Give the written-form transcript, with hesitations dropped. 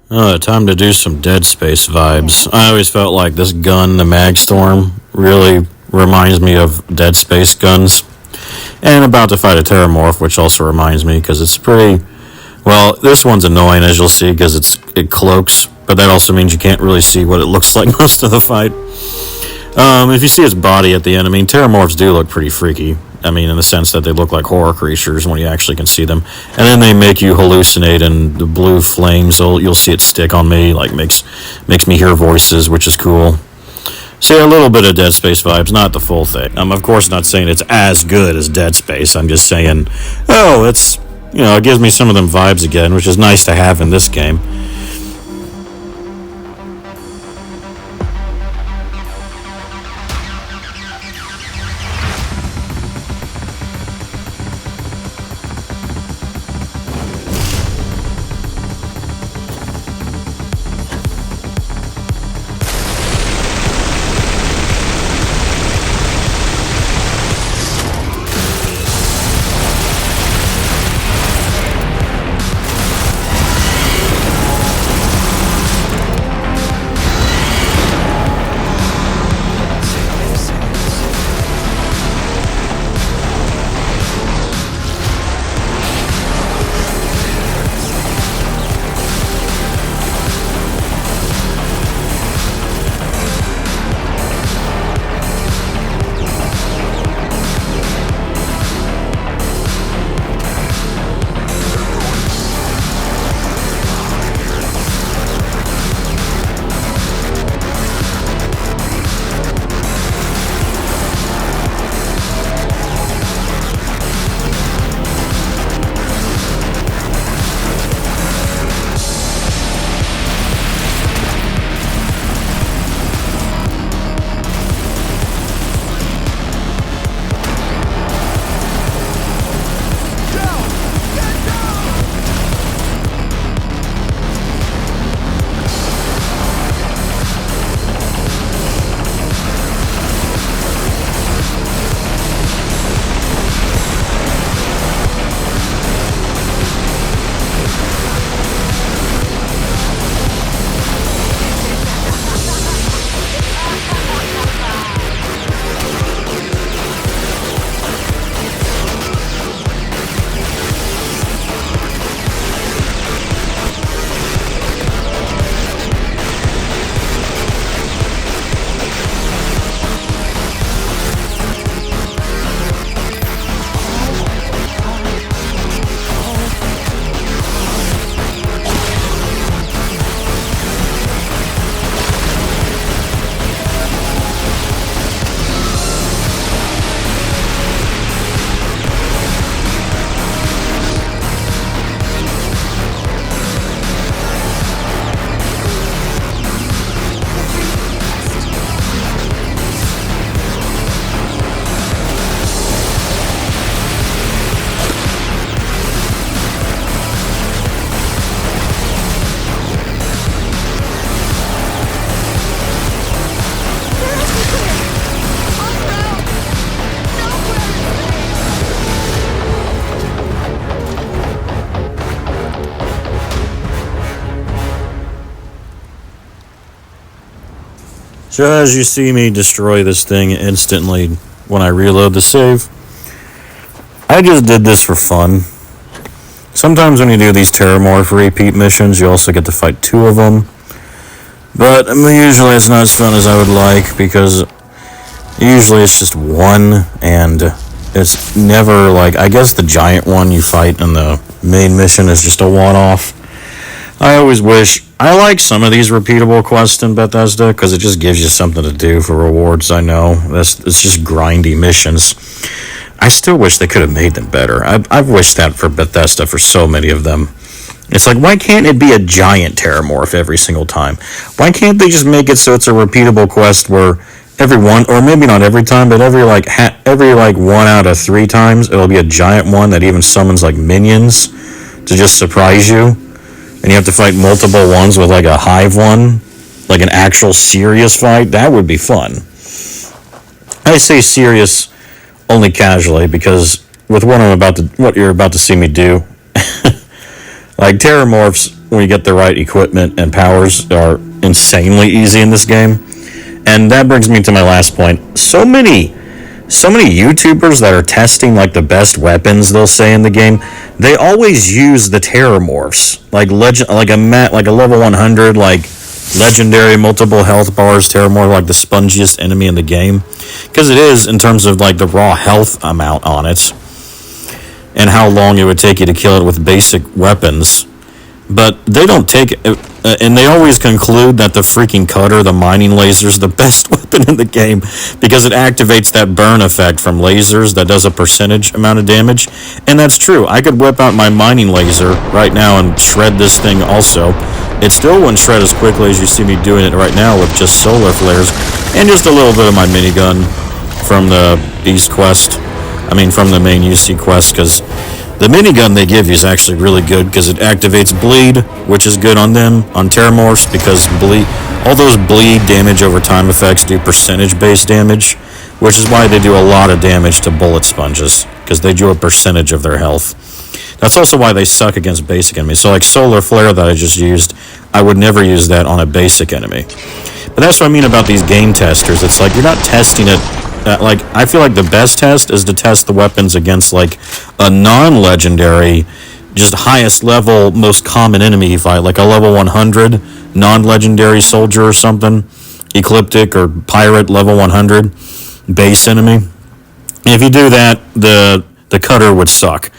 Time to do some Dead Space vibes. I always felt like this gun, the Magstorm, really reminds me of Dead Space guns. And about to fight a Terrormorph, which also reminds me because it's pretty. Well, this one's annoying as you'll see because it cloaks, but that also means you can't really see what it looks like most of the fight. If you see its body at the end, I mean, Terrormorphs do look pretty freaky. I mean, in the sense that they look like horror creatures when you actually can see them. And then they make you hallucinate, and the blue flames, you'll see it stick on me, like makes me hear voices, which is cool. So yeah, a little bit of Dead Space vibes, not the full thing. I'm of course not saying it's as good as Dead Space. I'm just saying, it gives me some of them vibes again, which is nice to have in this game. So as you see me destroy this thing instantly when I reload the save, I just did this for fun. Sometimes when you do these Terrormorph repeat missions, you also get to fight two of them. But usually it's not as fun as I would like, because usually it's just one, and it's never like, I guess the giant one you fight in the main mission is just a one-off. I always wish, I like some of these repeatable quests in Bethesda, because it just gives you something to do for rewards, I know. It's just grindy missions. I still wish they could have made them better. I've wished that for Bethesda for so many of them. It's like, why can't it be a giant Terrormorph every single time? Why can't they just make it so it's a repeatable quest where every one, or maybe not every time, but every 1 out of 3 times, it'll be a giant one that even summons like minions to just surprise you. And you have to fight multiple ones with like a hive one, like an actual serious fight. That would be fun. I say serious only casually, because with what you're about to see me do, like Terrormorphs, when you get the right equipment and powers, are insanely easy in this game. And that brings me to my last point. So many YouTubers that are testing like the best weapons they'll say in the game, they always use the Terrormorphs, like a level 100 like legendary multiple health bars Terrormorph, like the spongiest enemy in the game, because it is in terms of like the raw health amount on it and how long it would take you to kill it with basic weapons. But they don't take it, and they always conclude that the freaking cutter, the mining laser, is the best weapon in the game because it activates that burn effect from lasers that does a percentage amount of damage. And that's true. I could whip out my mining laser right now and shred this thing also. It still wouldn't shred as quickly as you see me doing it right now with just solar flares and just a little bit of my minigun from the East Quest. From the main UC quest, because the minigun they give you is actually really good because it activates bleed, which is good on them, on Terrormorphs, because all those bleed damage over time effects do percentage-based damage, which is why they do a lot of damage to bullet sponges, because they do a percentage of their health. That's also why they suck against basic enemies. So like solar flare that I just used, I would never use that on a basic enemy. But that's what I mean about these game testers. It's like you're not testing it. I feel like the best test is to test the weapons against like a non-legendary, just highest level, most common enemy you fight, like a level 100 non-legendary soldier or something, ecliptic or pirate level 100 base enemy. If you do that, the cutter would suck.